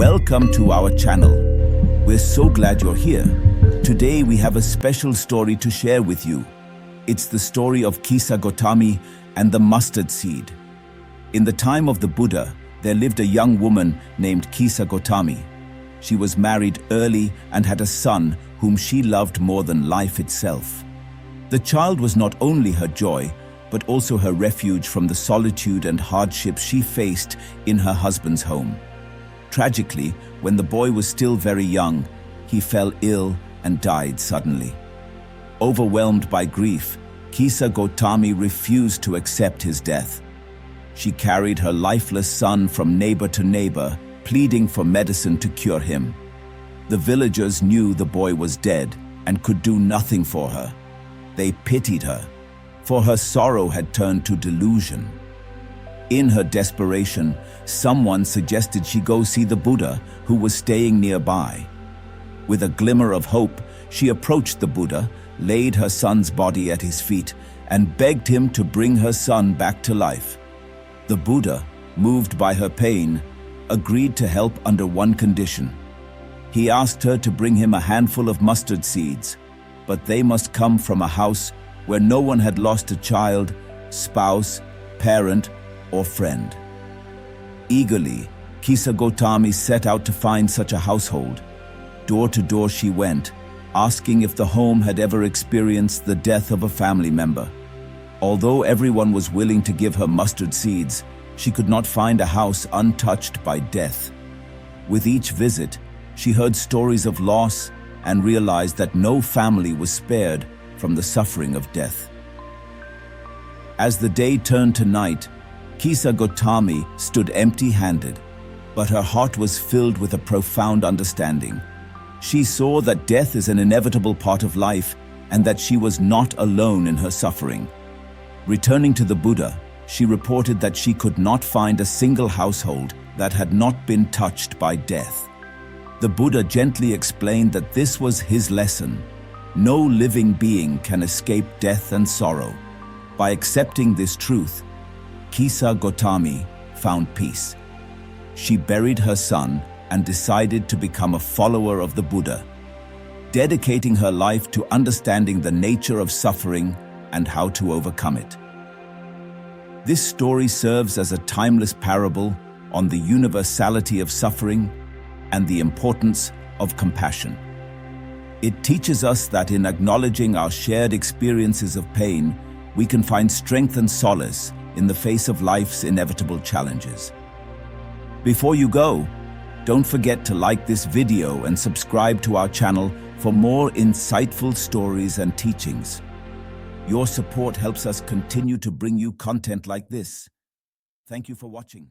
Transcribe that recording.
Welcome to our channel. We're so glad you're here. Today we have a special story to share with you. It's the story of Kisa Gotami and the mustard seed. In the time of the Buddha, there lived a young woman named Kisa Gotami. She was married early and had a son whom she loved more than life itself. The child was not only her joy, but also her refuge from the solitude and hardships she faced in her husband's home. Tragically, when the boy was still very young, he fell ill and died suddenly. Overwhelmed by grief, Kisa Gotami refused to accept his death. She carried her lifeless son from neighbor to neighbor, pleading for medicine to cure him. The villagers knew the boy was dead and could do nothing for her. They pitied her, for her sorrow had turned to delusion. In her desperation, someone suggested she go see the Buddha, who was staying nearby. With a glimmer of hope, she approached the Buddha, laid her son's body at his feet, and begged him to bring her son back to life. The Buddha, moved by her pain, agreed to help under one condition. He asked her to bring him a handful of mustard seeds, but they must come from a house where no one had lost a child, spouse, parent, or friend. Eagerly, Kisa Gotami set out to find such a household. Door to door she went, asking if the home had ever experienced the death of a family member. Although everyone was willing to give her mustard seeds, she could not find a house untouched by death. With each visit, she heard stories of loss and realized that no family was spared from the suffering of death. As the day turned to night, Kisa Gotami stood empty-handed, but her heart was filled with a profound understanding. She saw that death is an inevitable part of life and that she was not alone in her suffering. Returning to the Buddha, she reported that she could not find a single household that had not been touched by death. The Buddha gently explained that this was his lesson. No living being can escape death and sorrow. By accepting this truth, Kisa Gotami found peace. She buried her son and decided to become a follower of the Buddha, dedicating her life to understanding the nature of suffering and how to overcome it. This story serves as a timeless parable on the universality of suffering and the importance of compassion. It teaches us that in acknowledging our shared experiences of pain, we can find strength and solace in the face of life's inevitable challenges. Before you go, don't forget to like this video and subscribe to our channel for more insightful stories and teachings. Your support helps us continue to bring you content like this. Thank you for watching.